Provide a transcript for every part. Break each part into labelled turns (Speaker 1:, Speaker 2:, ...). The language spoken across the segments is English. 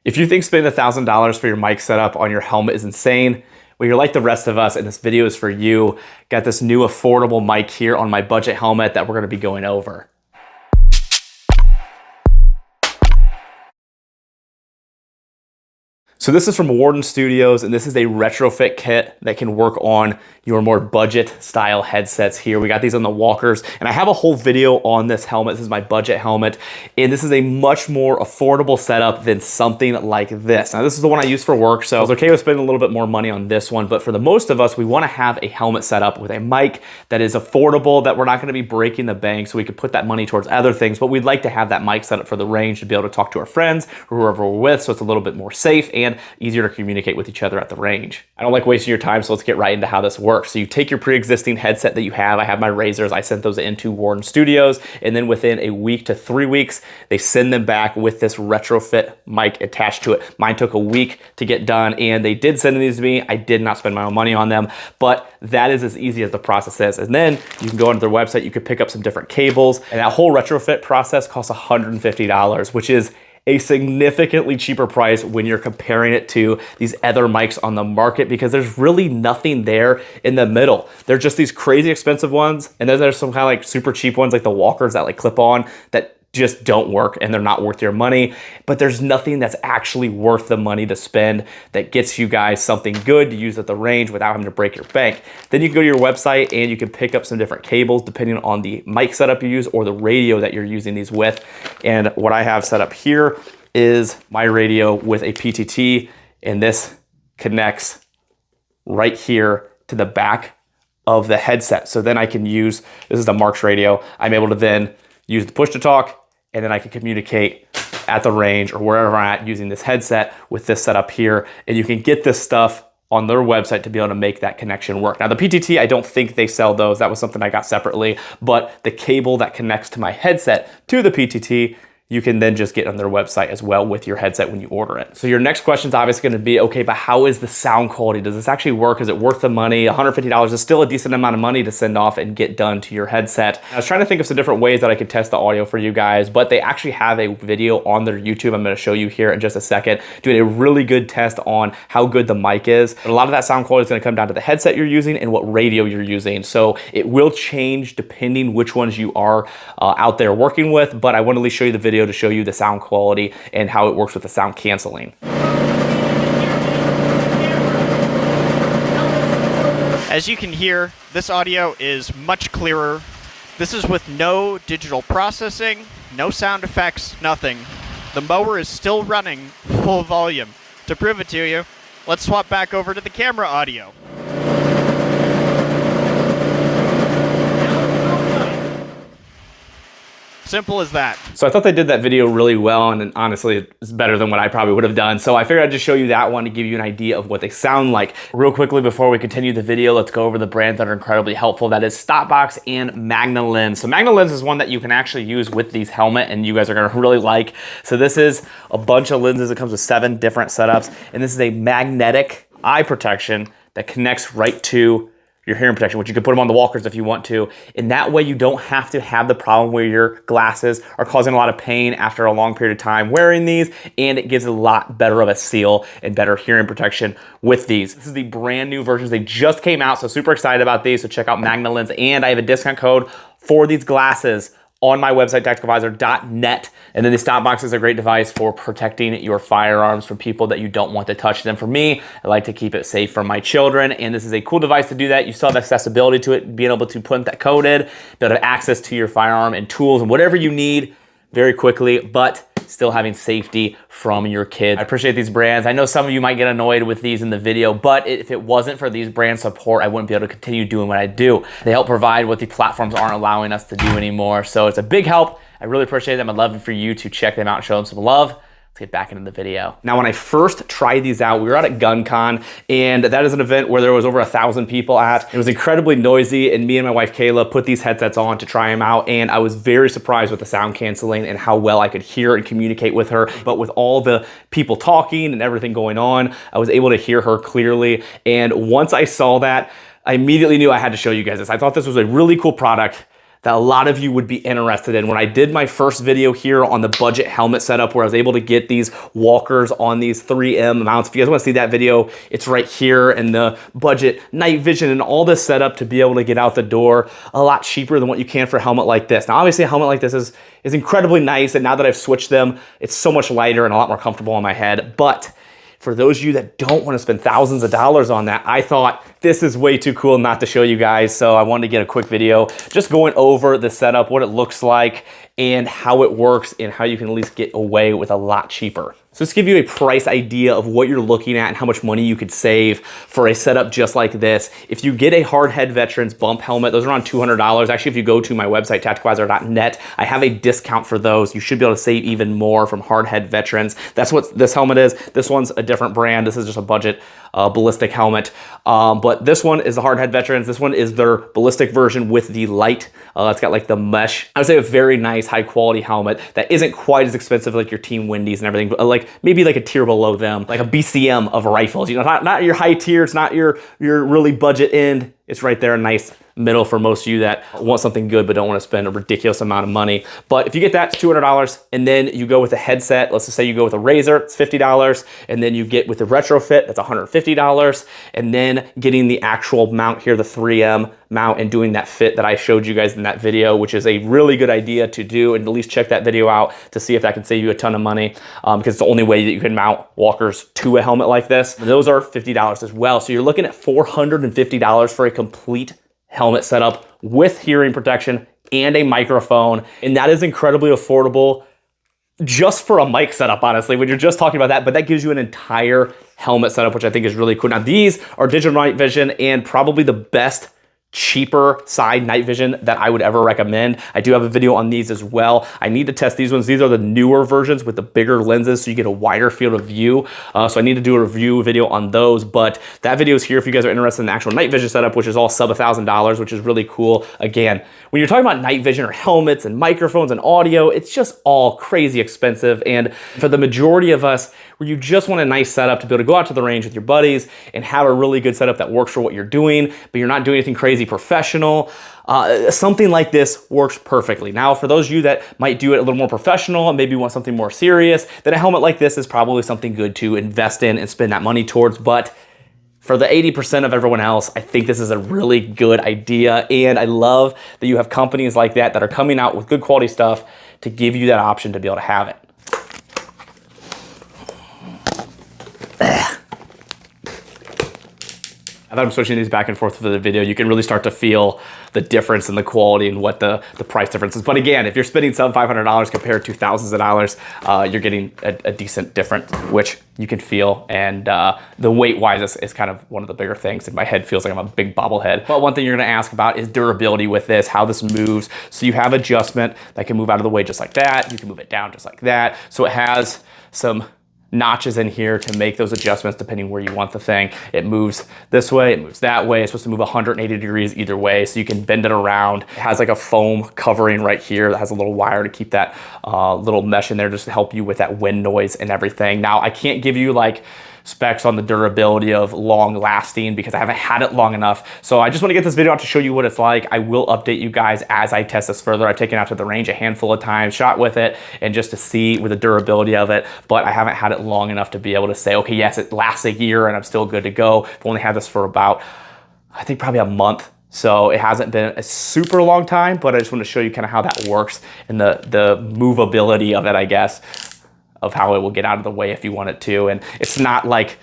Speaker 1: If you think spending $1,000 for your mic setup on your helmet is insane, well, you're like the rest of us, and this video is for you. Got this new affordable mic here on my budget helmet that we're gonna be going over. So this is from Warden Studios, and this is a retrofit kit that can work on your more budget style headsets here. We got these on the walkers, and I have a whole video on this helmet. This is my budget helmet, and this is a much more affordable setup than something like this. Now, this is the one I use for work, so I was okay with spending a little bit more money on this one, but for the most of us, we wanna have a helmet setup with a mic that is affordable, that we're not gonna be breaking the bank, so we could put that money towards other things, but we'd like to have that mic set up for the range to be able to talk to our friends or whoever we're with, so it's a little bit more safe and easier to communicate with each other at the range. I don't like wasting your time, so let's get right into how this works. So you take your pre-existing headset that you have. I have my Razors. I sent those into Warden Studios, and then within a week to 3 weeks, they send them back with this retrofit mic attached to it. Mine took a week to get done, and they did send these to me. I did not spend my own money on them, but that is as easy as the process is. And then you can go onto their website, you could pick up some different cables, and that whole retrofit process costs $150, which is a significantly cheaper price when you're comparing it to these other mics on the market, because there's really nothing there in the middle. They're just these crazy expensive ones, and then there's some kind of like super cheap ones like the walkers that like clip on that just don't work and they're not worth your money. But there's nothing that's actually worth the money to spend that gets you guys something good to use at the range without having to break your bank. Then you can go to your website and you can pick up some different cables depending on the mic setup you use or the radio that you're using these with. And what I have set up here is my radio with a PTT, and this connects right here to the back of the headset. So then I can use, this is the Marks radio, I'm able to then use the push to talk, and then I can communicate at the range or wherever I'm at using this headset with this setup here. And you can get this stuff on their website to be able to make that connection work. Now the PTT, I don't think they sell those. That was something I got separately, but the cable that connects to my headset to the PTT, you can then just get on their website as well with your headset when you order it. So your next question is obviously gonna be, okay, but how is the sound quality? Does this actually work? Is it worth the money? $150 is still a decent amount of money to send off and get done to your headset. I was trying to think of some different ways that I could test the audio for you guys, but they actually have a video on their YouTube I'm gonna show you here in just a second, doing a really good test on how good the mic is. But a lot of that sound quality is gonna come down to the headset you're using and what radio you're using. So it will change depending which ones you are out there working with, but I wanted to show you the video to show you the sound quality and how it works with the sound canceling.
Speaker 2: As you can hear, this audio is much clearer. This is with no digital processing, no sound effects, nothing. The mower is still running full volume. To prove it to you, let's swap back over to the camera audio. Simple as that.
Speaker 1: So I thought they did that video really well, and honestly, it's better than what I probably would have done. So I figured I'd just show you that one to give you an idea of what they sound like. Real quickly, before we continue the video, let's go over the brands that are incredibly helpful. That is Stopbox and Magna Lens. So Magna Lens is one that you can actually use with these helmet, and you guys are gonna really like. So this is a bunch of lenses. It comes with 7 different setups, and this is a magnetic eye protection that connects right to your hearing protection, which you can put them on the walkers if you want to. And that way you don't have to have the problem where your glasses are causing a lot of pain after a long period of time wearing these, and it gives a lot better of a seal and better hearing protection with these. This is the brand new versions. They just came out, so super excited about these. So check out Magna Lens, and I have a discount code for these glasses on my website, tacticalvisor.net. And then the Stopbox is a great device for protecting your firearms from people that you don't want to touch them. For me, I like to keep it safe from my children, and this is a cool device to do that. You still have accessibility to it, being able to put that code in, be able to have access to your firearm and tools and whatever you need very quickly, but still having safety from your kids. I appreciate these brands. I know some of you might get annoyed with these in the video, but if it wasn't for these brand support, I wouldn't be able to continue doing what I do. They help provide what the platforms aren't allowing us to do anymore. So it's a big help. I really appreciate them. I'd love for you to check them out and show them some love. Let's get back into the video. Now, when I first tried these out, we were out at GunCon, and that is an event where there was over 1,000 people at. It was incredibly noisy, and me and my wife Kayla put these headsets on to try them out, and I was very surprised with the sound canceling and how well I could hear and communicate with her. But with all the people talking and everything going on, I was able to hear her clearly. And once I saw that, I immediately knew I had to show you guys this. I thought this was a really cool product that a lot of you would be interested in. When I did my first video here on the budget helmet setup where I was able to get these walkers on these 3M mounts, if you guys want to see that video, it's right here, and the budget night vision and all this setup to be able to get out the door a lot cheaper than what you can for a helmet like this. Now, obviously a helmet like this is incredibly nice, and now that I've switched them, it's so much lighter and a lot more comfortable on my head. But for those of you that don't want to spend thousands of dollars on that, I thought this is way too cool not to show you guys. So I wanted to get a quick video just going over the setup, what it looks like, and how it works, and how you can at least get away with a lot cheaper. So let's give you a price idea of what you're looking at and how much money you could save for a setup just like this. If you get a Hardhead Veterans bump helmet, those are around $200. Actually, if you go to my website, tacticalizer.net, I have a discount for those. You should be able to save even more from Hardhead Veterans. That's what this helmet is. This one's a different brand. This is just a budget ballistic helmet. But this one is the Hardhead Veterans. This one is their ballistic version with the light. It's got like the mesh. I would say a very nice, high quality helmet that isn't quite as expensive like your Team Wendy's and everything, but like maybe like a tier below them, like a BCM of rifles. You know, not your high tier, it's not your really budget end. It's right there, a nice middle for most of you that want something good but don't want to spend a ridiculous amount of money. But if you get that, it's $200, and then you go with a headset. Let's just say you go with a Razor, it's $50, and then you get with the Retrofit, that's $150, and then getting the actual mount here, the 3M mount, and doing that fit that I showed you guys in that video, which is a really good idea to do, and at least check that video out to see if that can save you a ton of money, because it's the only way that you can mount walkers to a helmet like this. Those are $50 as well. So you're looking at $450 for a complete helmet setup with hearing protection and a microphone, and that is incredibly affordable just for a mic setup, honestly, when you're just talking about that. But that gives you an entire helmet setup, which I think is really cool. Now, these are digital night vision and probably the best cheaper side night vision that I would ever recommend. I do have a video on these as well. I need to test these ones. These are the newer versions with the bigger lenses, so you get a wider field of view. So I need to do a review video on those, but that video is here if you guys are interested in the actual night vision setup, which is all sub $1,000, which is really cool. Again, when you're talking about night vision or helmets and microphones and audio, it's just all crazy expensive. And for the majority of us, where you just want a nice setup to be able to go out to the range with your buddies and have a really good setup that works for what you're doing, but you're not doing anything crazy professional, something like this works perfectly. Now, for those of you that might do it a little more professional and maybe want something more serious, then a helmet like this is probably something good to invest in and spend that money towards. But for the 80% of everyone else, I think this is a really good idea. And I love that you have companies like that that are coming out with good quality stuff to give you that option to be able to have it. I thought I'm switching these back and forth for the video. You can really start to feel the difference in the quality and what the price difference is. But again, if you're spending sub $500 compared to thousands of dollars, you're getting a decent difference, which you can feel. And the weight-wise is kind of one of the bigger things. And my head feels like I'm a big bobblehead. But one thing you're gonna ask about is durability with this, how this moves. So you have adjustment that can move out of the way just like that. You can move it down just like that. So it has some notches in here to make those adjustments depending where you want the thing. It moves this way, it moves that way. It's supposed to move 180 degrees either way, so you can bend it around. It has like a foam covering right here that has a little wire to keep that little mesh in there just to help you with that wind noise and everything. Now, I can't give you like specs on the durability of long lasting because I haven't had it long enough. So I just want to get this video out to show you what it's like. I will update you guys as I test this further. I've taken it out to the range a handful of times, shot with it, and just to see with the durability of it, but I haven't had it long enough to be able to say, okay, yes, it lasts a year and I'm still good to go. I've only had this for about, I think probably a month. So it hasn't been a super long time, but I just want to show you kind of how that works and the movability of it, I guess, of how it will get out of the way if you want it to. And it's not like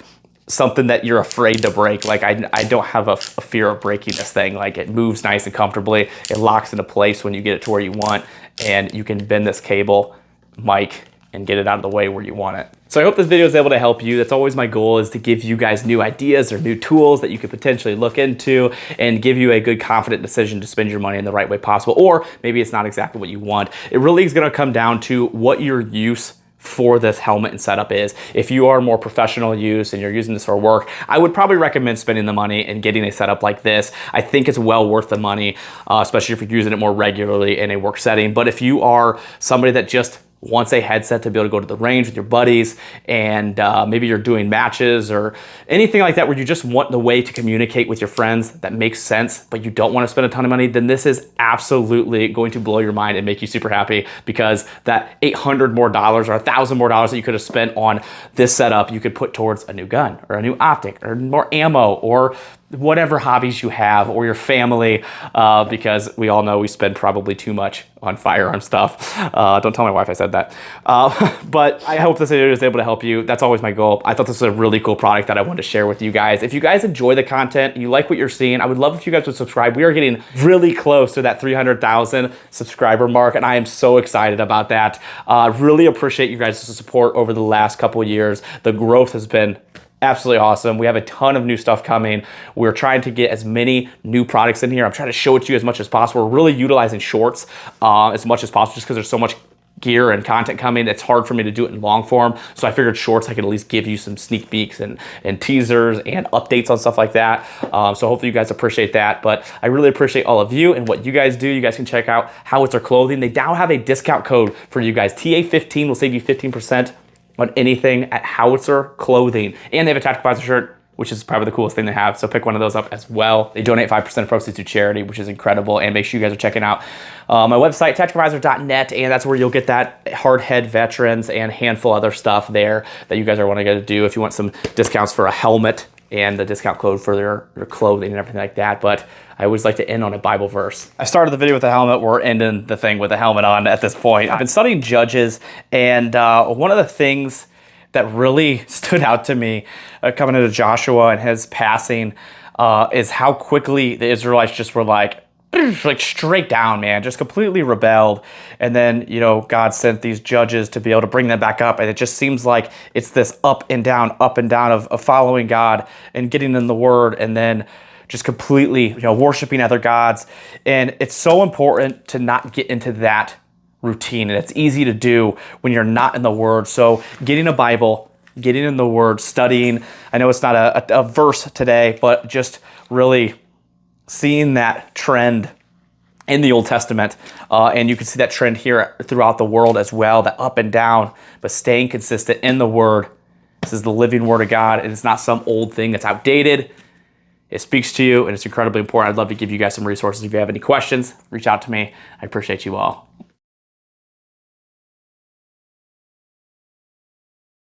Speaker 1: something that you're afraid to break. Like I don't have a fear of breaking this thing. Like it moves nice and comfortably. It locks into place when you get it to where you want, and you can bend this cable, mic, and get it out of the way where you want it. So I hope this video is able to help you. That's always my goal, is to give you guys new ideas or new tools that you could potentially look into and give you a good, confident decision to spend your money in the right way possible. Or maybe it's not exactly what you want. It really is gonna come down to what your use for this helmet and setup is. If you are more professional use and you're using this for work, I would probably recommend spending the money and getting a setup like this. I think it's well worth the money, especially if you're using it more regularly in a work setting. But if you are somebody that just wants a headset to be able to go to the range with your buddies, and maybe you're doing matches or anything like that where you just want the way to communicate with your friends that makes sense, but you don't want to spend a ton of money, then this is absolutely going to blow your mind and make you super happy, because that $800 more or $1,000 more that you could have spent on this setup, you could put towards a new gun or a new optic or more ammo or whatever hobbies you have, or your family, because we all know we spend probably too much on firearm stuff. Don't tell my wife I said that. But I hope this video is able to help you. That's always my goal. I thought this was a really cool product that I wanted to share with you guys. If you guys enjoy the content, you like what you're seeing, I would love if you guys would subscribe. We are getting really close to that 300,000 subscriber mark, and I am so excited about that. Really appreciate you guys' support over the last couple of years. The growth has been absolutely awesome. We have a ton of new stuff coming. We're trying to get as many new products in here. I'm trying to show it to you as much as possible. We're really utilizing shorts as much as possible, just because there's so much gear and content coming. It's hard for me to do it in long form. So I figured shorts, I could at least give you some sneak peeks and teasers and updates on stuff like that. So hopefully you guys appreciate that. But I really appreciate all of you and what you guys do. You guys can check out Howitzer Clothing. They now have a discount code for you guys. TA15 will save you 15% on anything at Howitzer Clothing. And they have a Tactical Advisor shirt, which is probably the coolest thing they have. So pick one of those up as well. They donate 5% of proceeds to charity, which is incredible. And make sure you guys are checking out my website, tacticaladvisor.net, and that's where you'll get that hard head veterans and handful other stuff there that you guys are wanting to do if you want some discounts for a helmet and the discount code for their clothing and everything like that. But I always like to end on a Bible verse. I started the video with a helmet. We're ending the thing with a helmet on at this point. I've been studying Judges, and one of the things that really stood out to me coming into Joshua and his passing is how quickly the Israelites just were like straight down, man, just completely rebelled. And then, you know, God sent these judges to be able to bring them back up. And it just seems like it's this up and down of following God and getting in the word, and then just completely, you know, worshiping other gods. And it's so important to not get into that routine. And it's easy to do when you're not in the word. So getting a Bible, getting in the word, studying. I know it's not a verse today, but just really seeing that trend in the Old Testament, and you can see that trend here throughout the world as well, that up and down, but staying consistent in the Word. This is the living Word of God, and it's not some old thing that's outdated. It speaks to you, and it's incredibly important. I'd love to give you guys some resources. If you have any questions, reach out to me. I appreciate you all.